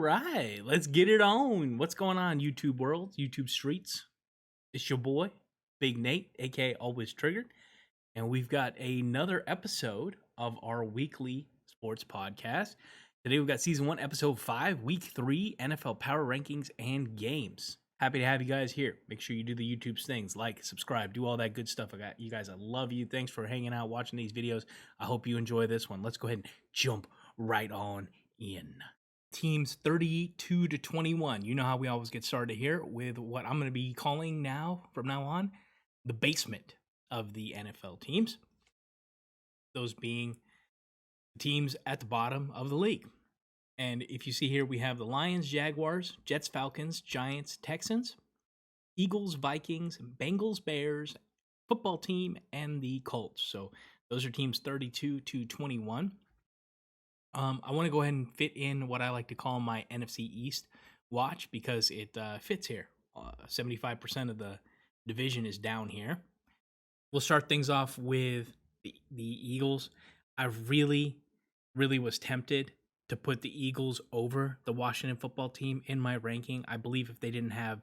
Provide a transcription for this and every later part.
right, let's get it on. What's going on, YouTube world, YouTube streets? It's your boy, Big Nate, aka Always Triggered, and we've got another episode of our weekly sports podcast. Today we've got season 1, episode 5, week 3, NFL power rankings and games. Happy to have you guys here. Make sure you do the YouTube's things, like, subscribe, do all that good stuff. I got you guys. I love you. Thanks for hanging out, watching these videos. I hope you enjoy this one. Let's go ahead and jump right on in. Teams 32 to 21. You know how we always get started here with what I'm going to be calling from now on, the basement of the NFL teams. Those being teams at the bottom of the league. And if you see here, we have the Lions, Jaguars, Jets, Falcons, Giants, Texans, Eagles, Vikings, Bengals, Bears, football team, and the Colts. So those are teams 32 to 21. I want to go ahead and fit in what I like to call my NFC East watch because it fits here. 75% of the division is down here. We'll start things off with the Eagles. I really was tempted to put the Eagles over the Washington football team in my ranking. I believe if they didn't have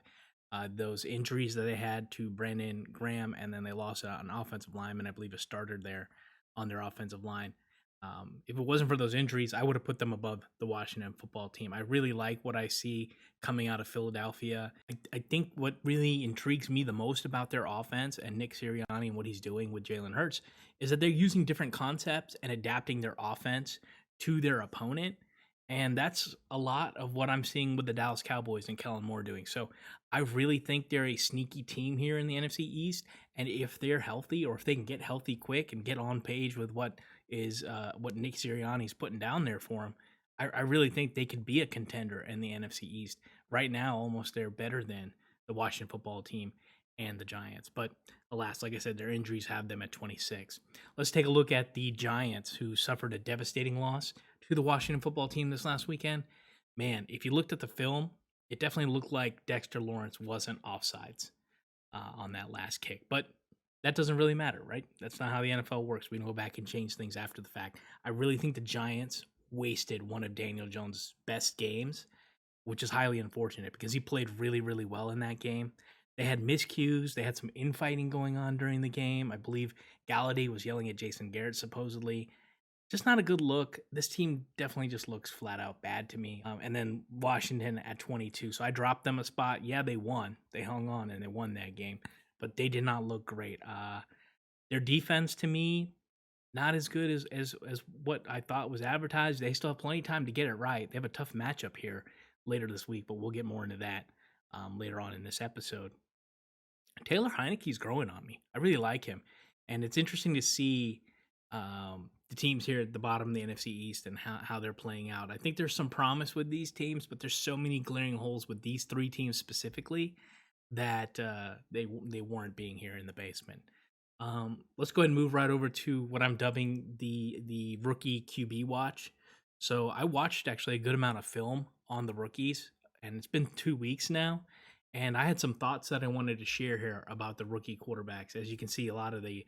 those injuries that they had to Brandon Graham, and then they lost an offensive lineman, I believe a starter there on their offensive line. If it wasn't for those injuries, I would have put them above the Washington football team. I really like what I see coming out of Philadelphia. I think what really intrigues me the most about their offense and Nick Sirianni and what he's doing with Jalen Hurts is that they're using different concepts and adapting their offense to their opponent. And that's a lot of what I'm seeing with the Dallas Cowboys and Kellen Moore doing. So I really think they're a sneaky team here in the NFC East. And if they're healthy, or if they can get healthy quick and get on page with what Nick Sirianni's putting down there for them, I really think they could be a contender in the NFC East. Right now, almost they're better than the Washington football team and the Giants. But alas, like I said, their injuries have them at 26. Let's take a look at the Giants, who suffered a devastating loss to the Washington football team this last weekend. Man, if you looked at the film, it definitely looked like Dexter Lawrence wasn't offsides on that last kick. But that doesn't really matter, right? That's not how the NFL works. We can go back and change things after the fact. I really think the Giants wasted one of Daniel Jones' best games, which is highly unfortunate because he played really well in that game. They had miscues. They had some infighting going on during the game. I believe Galladay was yelling at Jason Garrett, supposedly. Just not a good look. This team definitely just looks flat out bad to me. And then Washington at 22. So I dropped them a spot. Yeah, they won. They hung on and they won that game. But they did not look great. Their defense, to me, not as good as what I thought was advertised. They still have plenty of time to get it right. They have a tough matchup here later this week, but we'll get more into that later on in this episode. Taylor Heineke's growing on me. I really like him. And it's interesting to see the teams here at the bottom of the NFC East and how they're playing out. I think there's some promise with these teams, but there's so many glaring holes with these three teams specifically that they warrant being here in the basement. Let's go ahead and move right over to what I'm dubbing the rookie QB watch. So I watched actually a good amount of film on the rookies, and it's been 2 weeks now. And I had some thoughts that I wanted to share here about the rookie quarterbacks. As you can see, a lot of the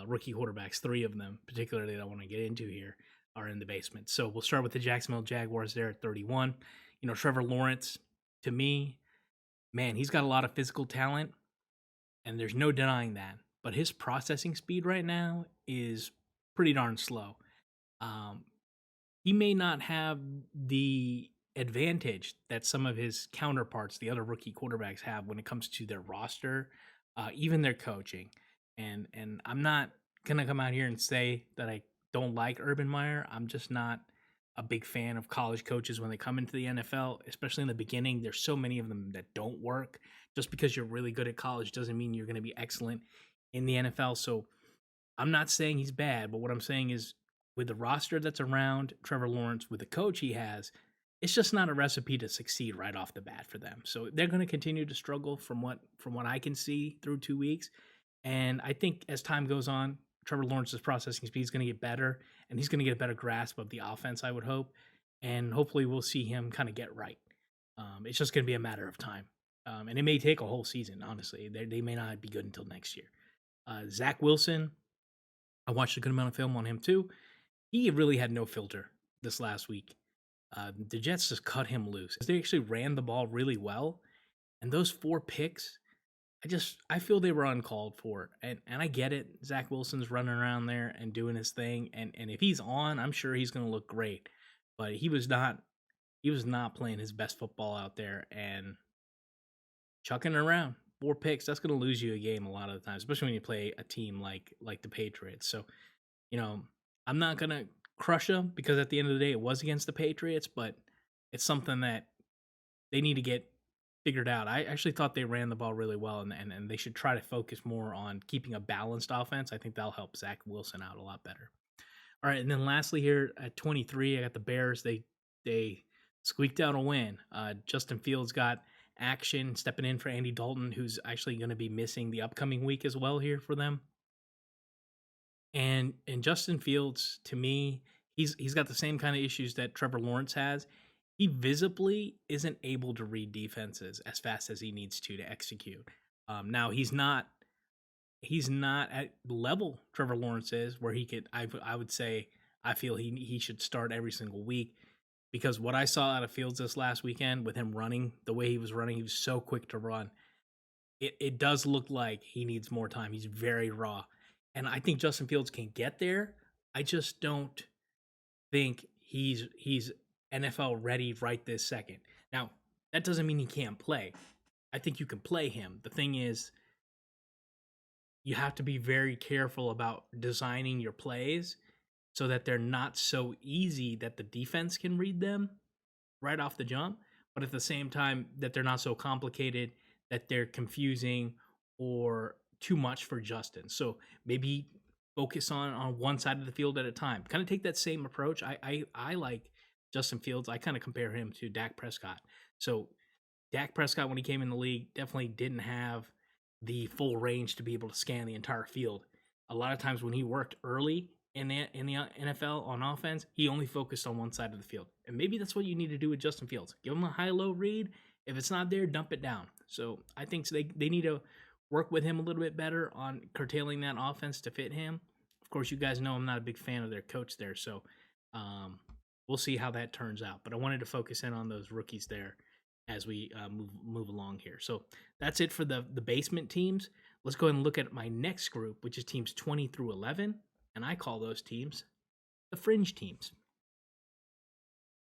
rookie quarterbacks, 3 of them particularly that I want to get into here, are in the basement. So we'll start with the Jacksonville Jaguars there at 31. Trevor Lawrence, to me, man, he's got a lot of physical talent, and there's no denying that. But his processing speed right now is pretty darn slow. He may not have the advantage that some of his counterparts, the other rookie quarterbacks, have when it comes to their roster, even their coaching. And I'm not gonna come out here and say that I don't like Urban Meyer. I'm just not a big fan of college coaches when they come into the NFL, especially in the beginning. There's so many of them that don't work. Just because you're really good at college doesn't mean you're going to be excellent in the NFL. So I'm not saying he's bad, but what I'm saying is with the roster that's around Trevor Lawrence, with the coach he has, it's just not a recipe to succeed right off the bat for them. So they're going to continue to struggle from what I can see through 2 weeks. And I think as time goes on, Trevor Lawrence's processing speed is going to get better, and he's going to get a better grasp of the offense, I would hope. And hopefully we'll see him kind of get right. It's just going to be a matter of time. And it may take a whole season, honestly. They may not be good until next year. Zach Wilson, I watched a good amount of film on him too. He really had no filter this last week. The Jets just cut him loose. They actually ran the ball really well, and those 4 picks, I feel they were uncalled for. And I get it. Zach Wilson's running around there and doing his thing, and if he's on, I'm sure he's going to look great. But he was not playing his best football out there and chucking it around. 4 picks, that's going to lose you a game a lot of the time, especially when you play a team like the Patriots. So, you know, I'm not going to crush them because at the end of the day, it was against the Patriots, but it's something that they need to get figured out. I actually thought they ran the ball really well, and they should try to focus more on keeping a balanced offense. I think that'll help Zach Wilson out a lot better. All right, and then lastly here at 23, I got the Bears. They squeaked out a win. Justin Fields got action stepping in for Andy Dalton, who's actually going to be missing the upcoming week as well here for them. And Justin Fields, to me, he's got the same kind of issues that Trevor Lawrence has. He visibly isn't able to read defenses as fast as he needs to execute. Now he's not at the level Trevor Lawrence is, where he could. I would say I feel he should start every single week, because what I saw out of Fields this last weekend with him running the way he was running, he was so quick to run. It does look like he needs more time. He's very raw, and I think Justin Fields can get there. I just don't think he's NFL ready right this second. Now, that doesn't mean he can't play. I think you can play him. The thing is, you have to be very careful about designing your plays so that they're not so easy that the defense can read them right off the jump, but at the same time that they're not so complicated that they're confusing or too much for Justin. So maybe focus on one side of the field at a time. Kind of take that same approach. I like Justin Fields. I kind of compare him to Dak Prescott. So Dak Prescott, when he came in the league, definitely didn't have the full range to be able to scan the entire field. A lot of times when he worked early in the NFL on offense, he only focused on one side of the field. And maybe that's what you need to do with Justin Fields. Give him a high-low read. If it's not there, dump it down. So I think they need to work with him a little bit better on curtailing that offense to fit him. Of course, you guys know I'm not a big fan of their coach there, so we'll see how that turns out. But I wanted to focus in on those rookies there as we move along here. So that's it for the basement teams. Let's go ahead and look at my next group, which is teams 20 through 11, and I call those teams the fringe teams.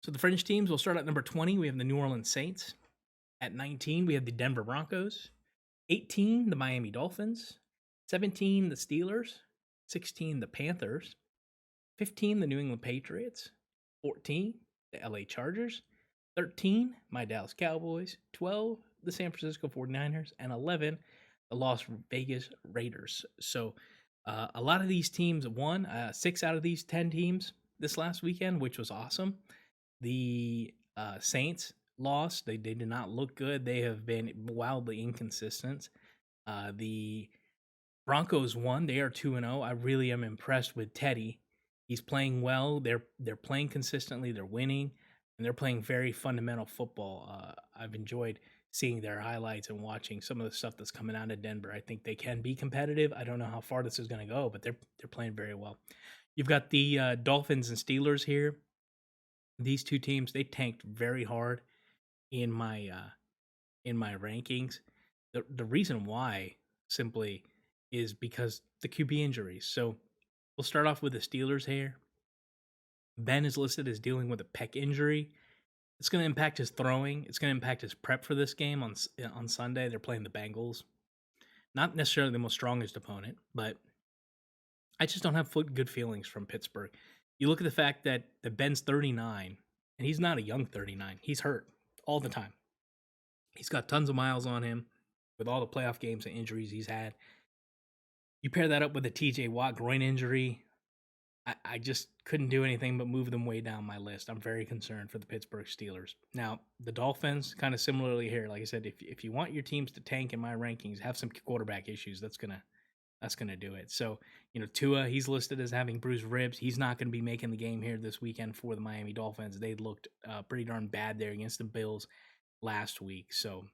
So the fringe teams, we'll start at number 20. We have the New Orleans Saints. At 19, we have the Denver Broncos. 18, the Miami Dolphins. 17, the Steelers. 16, the Panthers. 15, the New England Patriots. 14, the LA Chargers. 13, my Dallas Cowboys. 12, the San Francisco 49ers. And 11, the Las Vegas Raiders. So a lot of these teams won. 6 out of these 10 teams this last weekend, which was awesome. The Saints lost. They did not look good. They have been wildly inconsistent. The Broncos won. They are 2-0. I really am impressed with Teddy. He's playing well. They're playing consistently. They're winning, and they're playing very fundamental football. I've enjoyed seeing their highlights and watching some of the stuff that's coming out of Denver. I think they can be competitive. I don't know how far this is going to go, but they're playing very well. You've got the Dolphins and Steelers here. These two teams, they tanked very hard in my rankings. The reason why simply is because the QB injuries. So we'll start off with the Steelers here. Ben is listed as dealing with a pec injury. It's going to impact his throwing. It's going to impact his prep for this game on Sunday. They're playing the Bengals. Not necessarily the most strongest opponent, but I just don't have good feelings from Pittsburgh. You look at the fact that Ben's 39, and he's not a young 39. He's hurt all the time. He's got tons of miles on him with all the playoff games and injuries he's had. You pair that up with a TJ Watt groin injury, I just couldn't do anything but move them way down my list. I'm very concerned for the Pittsburgh Steelers. Now, the Dolphins, kind of similarly here. Like I said, if you want your teams to tank in my rankings, have some quarterback issues, that's gonna do it. So, Tua, he's listed as having bruised ribs. He's not going to be making the game here this weekend for the Miami Dolphins. They looked pretty darn bad there against the Bills last week. So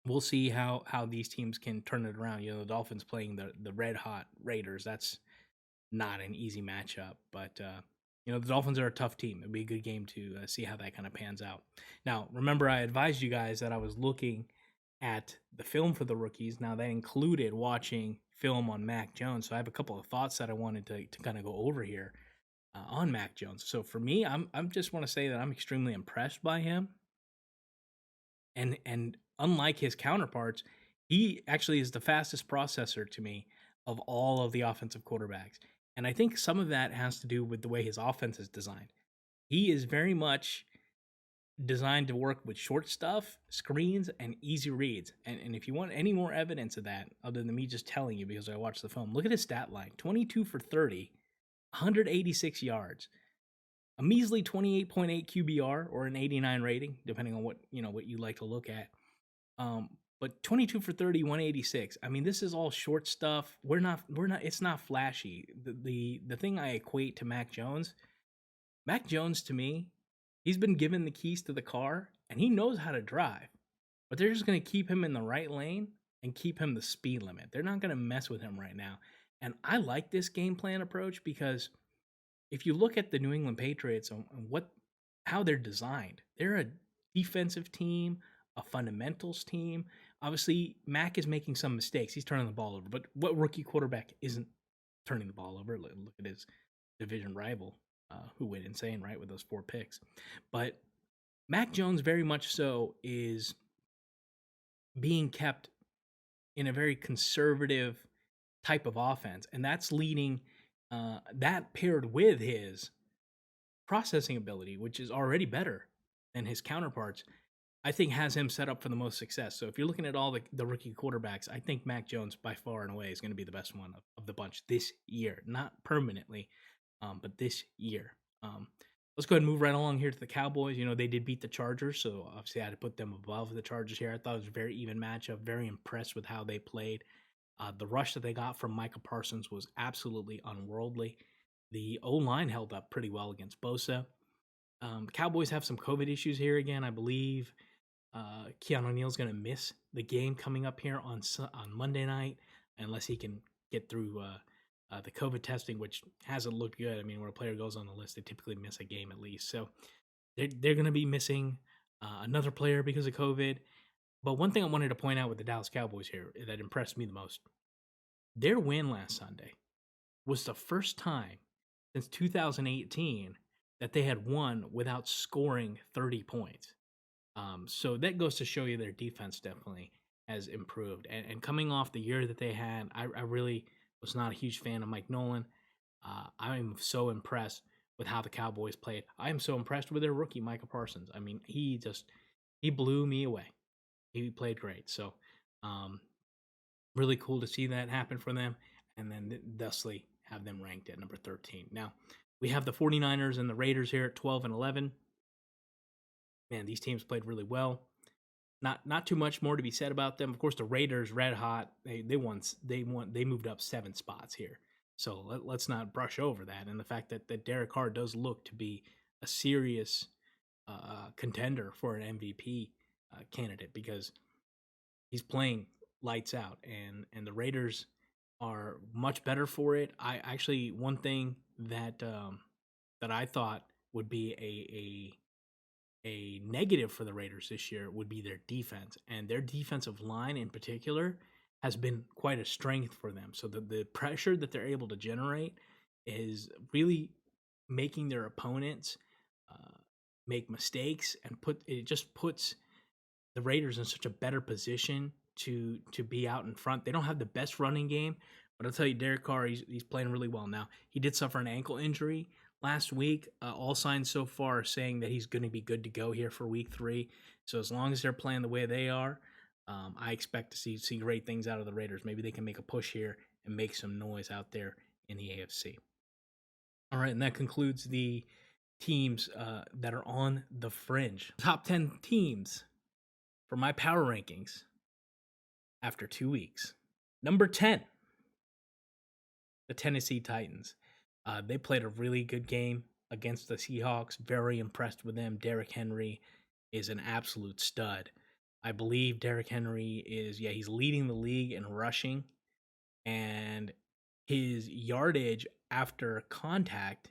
we'll see how these teams can turn it around. The Dolphins playing the red hot Raiders. That's not an easy matchup, but The Dolphins are a tough team. It'd be a good game to see how that kind of pans out. Now, remember, I advised you guys that I was looking at the film for the rookies. Now, that included watching film on Mac Jones. So I have a couple of thoughts that I wanted to kind of go over here on Mac Jones. So for me, I'm just want to say that I'm extremely impressed by him. And unlike his counterparts, he actually is the fastest processor to me of all of the offensive quarterbacks. And I think some of that has to do with the way his offense is designed. He is very much designed to work with short stuff, screens, and easy reads. And if you want any more evidence of that, other than me just telling you because I watched the film, look at his stat line: 22 for 30, 186 yards, a measly 28.8 QBR or an 89 rating, depending on what you like to look at. But 22 for 30, 186. I mean, this is all short stuff. It's not flashy. The thing I equate to Mac Jones to me, he's been given the keys to the car and he knows how to drive. But they're just going to keep him in the right lane and keep him the speed limit. They're not going to mess with him right now. And I like this game plan approach because if you look at the New England Patriots and how they're designed, they're a defensive team, a fundamentals team. Obviously, Mac is making some mistakes. He's turning the ball over. But what rookie quarterback isn't turning the ball over? Look at his division rival, who went insane, right, with those 4 picks. But Mac Jones very much so is being kept in a very conservative type of offense. And that's leading, that paired with his processing ability, which is already better than his counterparts, I think has him set up for the most success. So if you're looking at all the rookie quarterbacks, I think Mac Jones by far and away is going to be the best one of the bunch this year. Not permanently, but this year. Let's go ahead and move right along here to the Cowboys. They did beat the Chargers, so obviously I had to put them above the Chargers here. I thought it was a very even matchup, very impressed with how they played. The rush that they got from Micah Parsons was absolutely unworldly. The O-line held up pretty well against Bosa. Cowboys have some COVID issues here again, I believe. Keanu Neal's going to miss the game coming up here on Monday night unless he can get through the COVID testing, which hasn't looked good. I mean, when a player goes on the list, they typically miss a game at least. So they're going to be missing another player because of COVID. But one thing I wanted to point out with the Dallas Cowboys here that impressed me the most, their win last Sunday was the first time since 2018 that they had won without scoring 30 points. So that goes to show you their defense definitely has improved. And coming off the year that they had, I really was not a huge fan of Mike Nolan. I'm so impressed with how the Cowboys played. I am so impressed with their rookie, Micah Parsons. I mean, he blew me away. He played great. So really cool to see that happen for them. And then thusly have them ranked at number 13. Now, we have the 49ers and the Raiders here at 12 and 11. Man, these teams played really well. Not too much more to be said about them. Of course, the Raiders, red hot. They moved up 7 spots here. So let's not brush over that. And the fact that Derek Carr does look to be a serious contender for an MVP candidate because he's playing lights out, and the Raiders are much better for it. I actually, one thing that I thought would be a negative for the Raiders this year would be their defense, and their defensive line in particular has been quite a strength for them. So the pressure that they're able to generate is really making their opponents make mistakes, and just puts the Raiders in such a better position to be out in front. They don't have the best running game, but I'll tell you, Derek Carr, he's playing really well now. He did suffer an ankle injury last week. All signs so far are saying that he's going to be good to go here for week 3. So as long as they're playing the way they are, I expect to see great things out of the Raiders. Maybe they can make a push here and make some noise out there in the AFC. All right, and that concludes the teams that are on the fringe. Top 10 teams for my power rankings after 2 weeks. Number 10, the Tennessee Titans. They played a really good game against the Seahawks. Very impressed with them. Derrick Henry is an absolute stud. I believe Derrick Henry he's leading the league in rushing, and his yardage after contact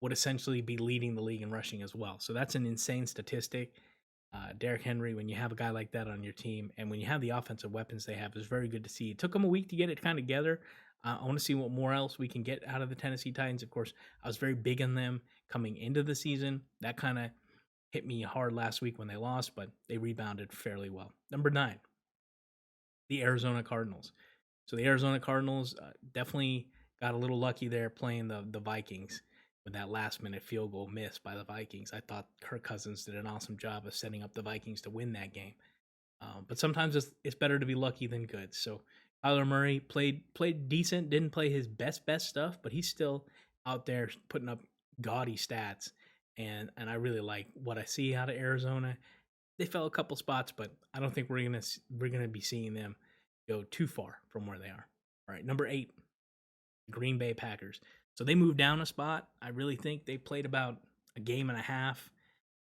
would essentially be leading the league in rushing as well. So that's an insane statistic. Derrick Henry, when you have a guy like that on your team, and when you have the offensive weapons they have, is very good to see. It took them a week to get it kind of together. I want to see what more else we can get out of the Tennessee Titans. Of course, I was very big on them coming into the season. That kind of hit me hard last week when they lost, but they rebounded fairly well. Number 9, the Arizona Cardinals. So the Arizona Cardinals definitely got a little lucky there playing the Vikings with that last minute field goal miss by the Vikings. I thought Kirk Cousins did an awesome job of setting up the Vikings to win that game. But sometimes it's better to be lucky than good. So Kyler Murray played decent, didn't play his best stuff, but he's still out there putting up gaudy stats. And I really like what I see out of Arizona. They fell a couple spots, but I don't think we're gonna be seeing them go too far from where they are. All right, number 8, Green Bay Packers. So they moved down a spot. I really think they played about a game and a half,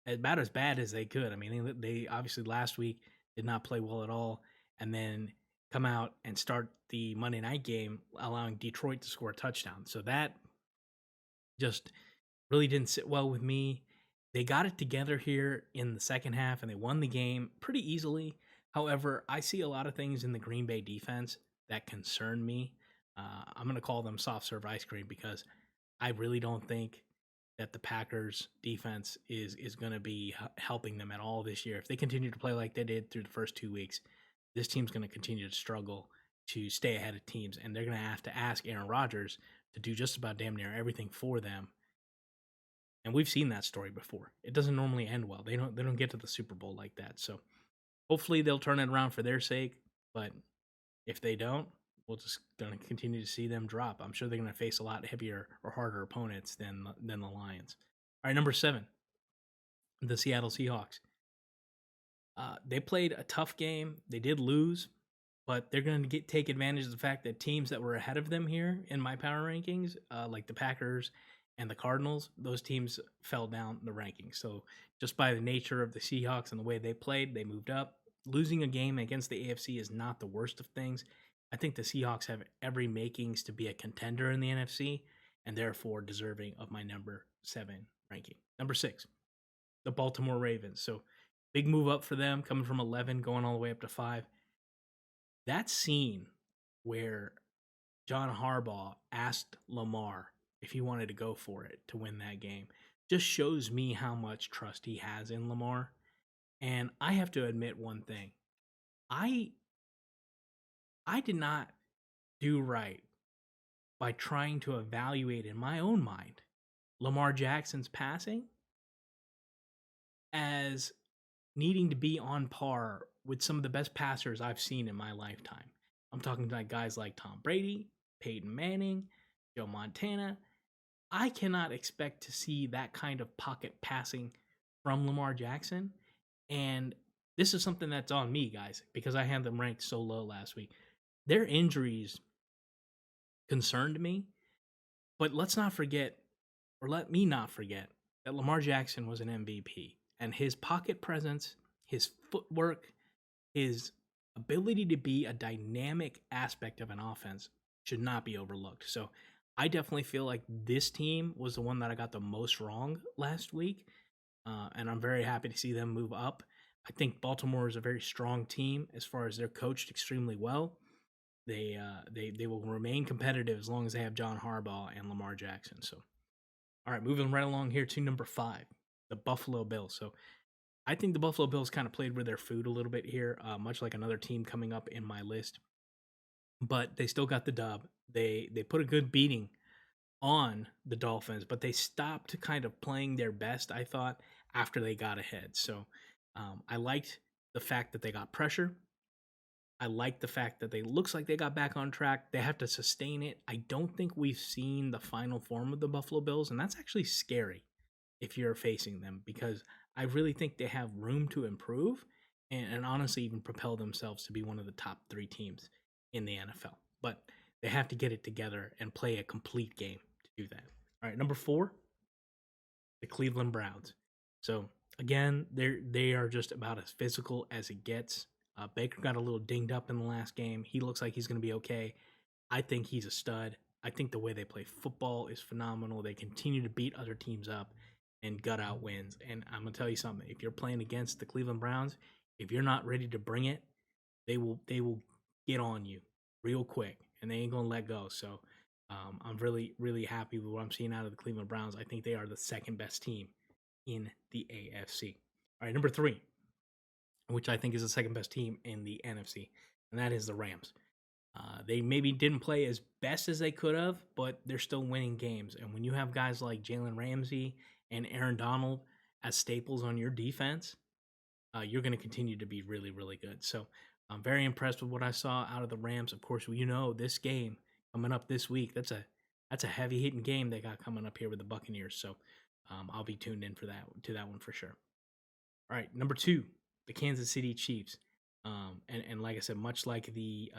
about as bad as they could. I mean, they obviously last week did not play well at all, and then come out and start the Monday night game, allowing Detroit to score a touchdown. So that just really didn't sit well with me. They got it together here in the second half, and they won the game pretty easily. However, I see a lot of things in the Green Bay defense that concern me. I'm going to call them soft serve ice cream because I really don't think that the Packers defense is going to be helping them at all this year. If they continue to play like they did through the first 2 weeks, this team's going to continue to struggle to stay ahead of teams, and they're going to have to ask Aaron Rodgers to do just about damn near everything for them. And we've seen that story before. It doesn't normally end well. They don't get to the Super Bowl like that. So hopefully they'll turn it around for their sake, but if they don't, we're just going to continue to see them drop. I'm sure they're going to face a lot heavier or harder opponents than the Lions. All right, number 7, the Seattle Seahawks. They played a tough game. They did lose, but they're going to take advantage of the fact that teams that were ahead of them here in my power rankings, like the Packers and the Cardinals, those teams fell down the rankings. So just by the nature of the Seahawks and the way they played, they moved up. Losing a game against the AFC is not the worst of things. I think the Seahawks have every makings to be a contender in the NFC and therefore deserving of my number 7 ranking. Number 6, the Baltimore Ravens. So big move up for them, coming from 11, going all the way up to 5. That scene where John Harbaugh asked Lamar if he wanted to go for it to win that game just shows me how much trust he has in Lamar. And I have to admit one thing. I did not do right by trying to evaluate in my own mind Lamar Jackson's passing as needing to be on par with some of the best passers I've seen in my lifetime. I'm talking about guys like Tom Brady, Peyton Manning, Joe Montana. I cannot expect to see that kind of pocket passing from Lamar Jackson. And this is something that's on me, guys, because I had them ranked so low last week. Their injuries concerned me, but let's not forget, or let me not forget, that Lamar Jackson was an MVP. And his pocket presence, his footwork, his ability to be a dynamic aspect of an offense should not be overlooked. So I definitely feel like this team was the one that I got the most wrong last week. And I'm very happy to see them move up. I think Baltimore is a very strong team as far as they're coached extremely well. They will remain competitive as long as they have John Harbaugh and Lamar Jackson. So, all right, moving right along here to number 5, the Buffalo Bills. So I think the Buffalo Bills kind of played with their food a little bit here, much like another team coming up in my list. But they still got the dub. They put a good beating on the Dolphins, but they stopped kind of playing their best, I thought, after they got ahead. So I liked the fact that they got pressure. I like the fact that they looks like they got back on track. They have to sustain it. I don't think we've seen the final form of the Buffalo Bills, and that's actually scary if you're facing them because I really think they have room to improve and honestly even propel themselves to be one of the top 3 teams in the NFL. But they have to get it together and play a complete game to do that. All right, number 4, the Cleveland Browns. So again, they are just about as physical as it gets. Baker got a little dinged up in the last game. He looks like he's going to be okay. I think he's a stud. I think the way they play football is phenomenal. They continue to beat other teams up and gut out wins. And I'm gonna tell you something: if you're playing against the Cleveland Browns, if you're not ready to bring it, they will get on you real quick, and they ain't gonna let go. So I'm really happy with what I'm seeing out of the Cleveland Browns. I think they are the second best team in the AFC. All right, number 3, which I think is the second best team in the NFC, and that is the Rams. They maybe didn't play as best as they could have, but they're still winning games. And when you have guys like Jalen Ramsey and Aaron Donald as staples on your defense, you're going to continue to be really good. So I'm very impressed with what I saw out of the Rams. Of course, this game coming up this week, that's a heavy hitting game they got coming up here with the Buccaneers. So I'll be tuned in for that one for sure. All right, number 2, the Kansas City Chiefs. And like I said, much like the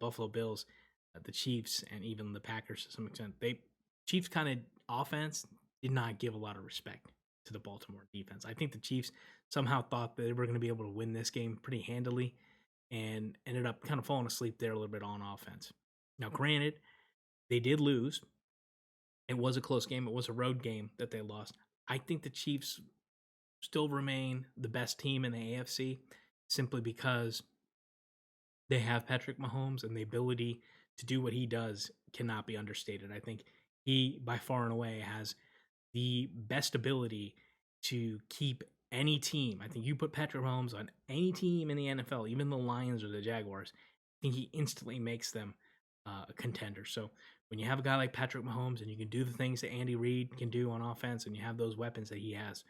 Buffalo Bills, the Chiefs, and even the Packers to some extent, Chiefs kind of offense did not give a lot of respect to the Baltimore defense. I think the Chiefs somehow thought they were going to be able to win this game pretty handily and ended up kind of falling asleep there a little bit on offense. Now, granted, they did lose. It was a close game. It was a road game that they lost. I think the Chiefs still remain the best team in the AFC simply because they have Patrick Mahomes, and the ability to do what he does cannot be understated. I think he, by far and away, has the best ability to keep any team. I think you put Patrick Mahomes on any team in the NFL, even the Lions or the Jaguars, I think he instantly makes them a contender. So when you have a guy like Patrick Mahomes and you can do the things that Andy Reid can do on offense, and you have those weapons that he has,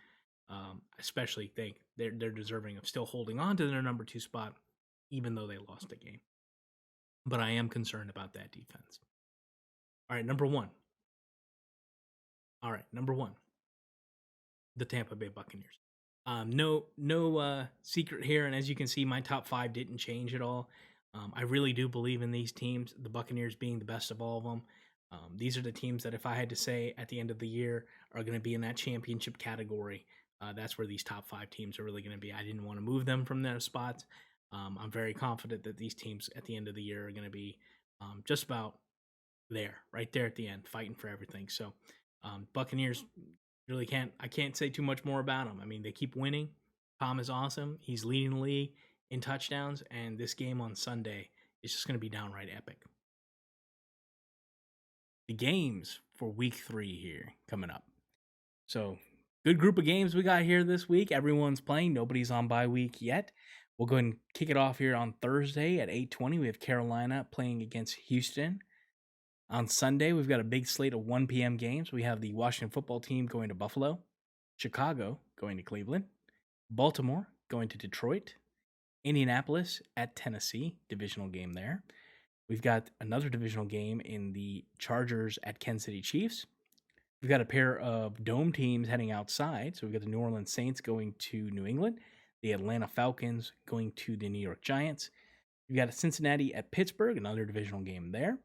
especially think they're deserving of still holding on to their number 2 spot, even though they lost the game. But I am concerned about that defense. All right, number 1. The Tampa Bay Buccaneers. No secret here, and as you can see, my top 5 didn't change at all. I really do believe in these teams, the Buccaneers being the best of all of them. These are the teams that, if I had to say at the end of the year, are going to be in that championship category. That's where these top 5 teams are really going to be. I didn't want to move them from their spots. I'm very confident that these teams at the end of the year are going to be just about there, right there at the end, fighting for everything. So Buccaneers I can't say too much more about them. I mean, they keep winning. Tom is awesome. He's leading the league in touchdowns, and this game on Sunday is just going to be downright epic. The games for week 3 here coming up. So good group of games we got here this week. Everyone's playing. Nobody's on bye week yet. We'll go ahead and kick it off here on Thursday at 8:20. We have Carolina playing against Houston. On Sunday, we've got a big slate of 1 p.m. games. We have the Washington football team going to Buffalo, Chicago going to Cleveland, Baltimore going to Detroit, Indianapolis at Tennessee, divisional game there. We've got another divisional game in the Chargers at Kansas City Chiefs. We've got a pair of dome teams heading outside. So we've got the New Orleans Saints going to New England, the Atlanta Falcons going to the New York Giants. We've got Cincinnati at Pittsburgh, another divisional game there.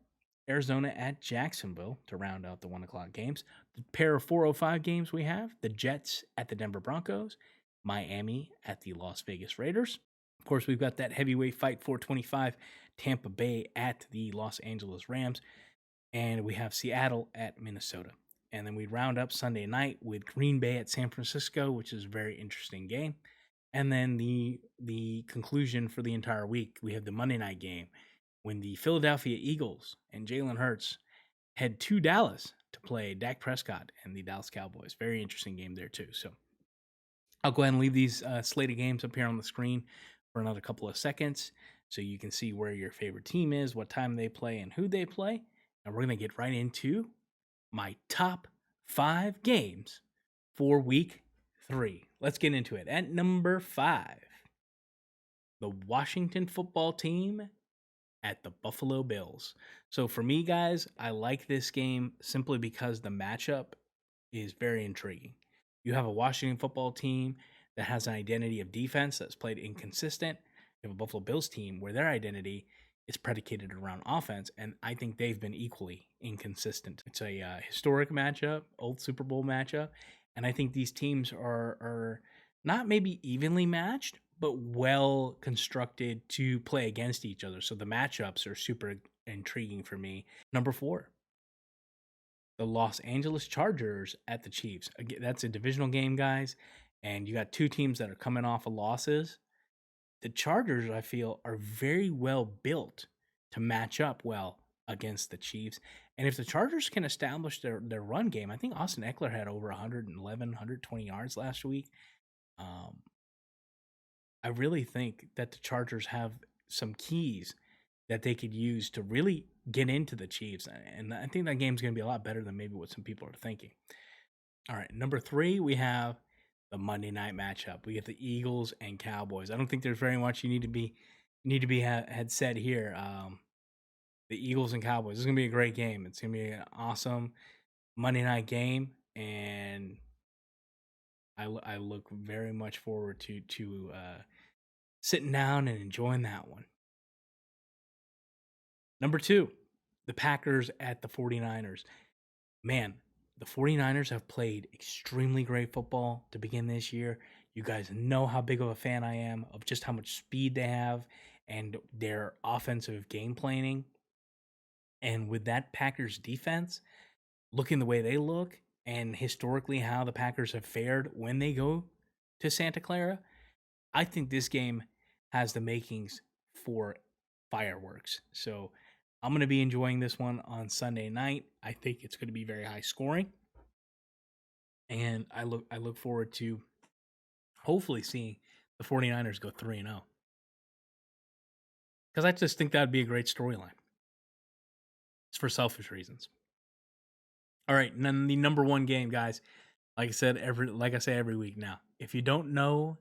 Arizona at Jacksonville to round out the 1 o'clock games. The pair of 4:05 games we have, the Jets at the Denver Broncos, Miami at the Las Vegas Raiders. Of course, we've got that heavyweight fight, 425, Tampa Bay at the Los Angeles Rams. And we have Seattle at Minnesota. And then we round up Sunday night with Green Bay at San Francisco, which is a very interesting game. And then the conclusion for the entire week, we have the Monday night game when the Philadelphia Eagles and Jalen Hurts head to Dallas to play Dak Prescott and the Dallas Cowboys. Very interesting game there too. So I'll go ahead and leave these slate of games up here on the screen for another couple of seconds so you can see where your favorite team is, what time they play, and who they play. And we're going to get right into my top 5 games for week 3. Let's get into it. At number 5, the Washington football team at the Buffalo Bills. So for me, guys, I like this game simply because the matchup is very intriguing. You have a Washington football team that has an identity of defense that's played inconsistent. You have a Buffalo Bills team where their identity is predicated around offense, and I think they've been equally inconsistent. It's a historic matchup, old Super Bowl matchup, and I think these teams are not maybe evenly matched, but well constructed to play against each other. So the matchups are super intriguing for me. Number 4, the Los Angeles Chargers at the Chiefs. Again, that's a divisional game, guys, and you got two teams that are coming off of losses. The Chargers, I feel, are very well built to match up well against the Chiefs. And if the Chargers can establish their run game, I think Austin Eckler had over 111, 120 yards last week. I really think that the Chargers have some keys that they could use to really get into the Chiefs. And I think that game's going to be a lot better than maybe what some people are thinking. All right, number 3, we have the Monday night matchup. We get the Eagles and Cowboys. I don't think there's very much you need to be had said here. The Eagles and Cowboys. This is gonna be a great game. It's gonna be an awesome Monday night game, and I look very much forward to sitting down and enjoying that one. Number 2, the Packers at the 49ers. Man, the 49ers have played extremely great football to begin this year. You guys know how big of a fan I am of just how much speed they have and their offensive game planning. And with that Packers defense looking the way they look, and historically how the Packers have fared when they go to Santa Clara, I think this game has the makings for fireworks. So I'm going to be enjoying this one on Sunday night. I think it's going to be very high scoring, and I look forward to hopefully seeing the 49ers go 3-0, because I just think that would be a great storyline. It's for selfish reasons. All right, and then the number 1 game, guys. Like I say every week now. If you don't know,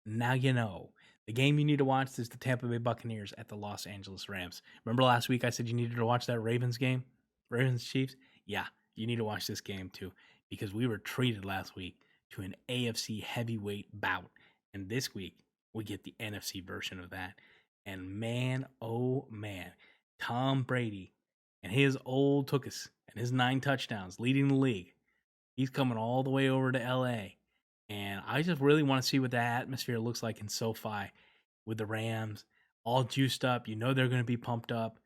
now you know. The game you need to watch is the Tampa Bay Buccaneers at the Los Angeles Rams. Remember last week I said you needed to watch that Ravens game? Ravens Chiefs? Yeah, you need to watch this game too, because we were treated last week to an AFC heavyweight bout. And this week we get the NFC version of that. And man, oh man, Tom Brady and his old tookus and his 9 touchdowns leading the league. He's coming all the way over to LA. And I just really want to see what that atmosphere looks like in SoFi with the Rams all juiced up. You know they're going to be pumped up.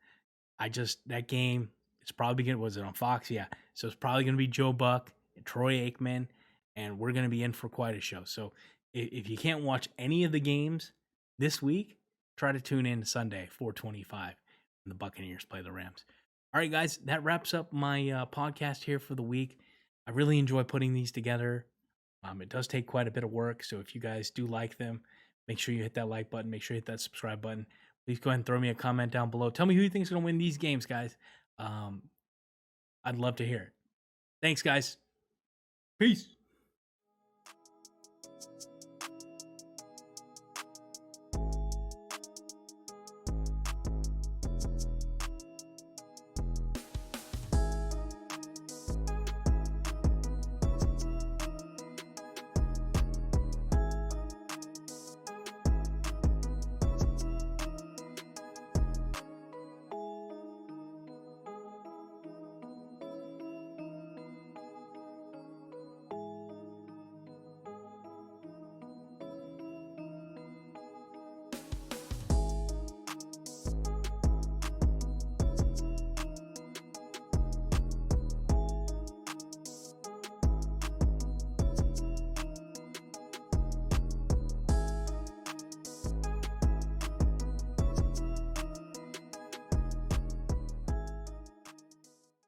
That game, it's probably going to, was it on Fox? Yeah. So it's probably going to be Joe Buck and Troy Aikman, and we're going to be in for quite a show. So if you can't watch any of the games this week, try to tune in Sunday, 4:25, when the Buccaneers play the Rams. All right, guys, that wraps up my podcast here for the week. I really enjoy putting these together. It does take quite a bit of work, so if you guys do like them, make sure you hit that like button. Make sure you hit that subscribe button. Please go ahead and throw me a comment down below. Tell me who you think is going to win these games, guys. I'd love to hear it. Thanks, guys. Peace.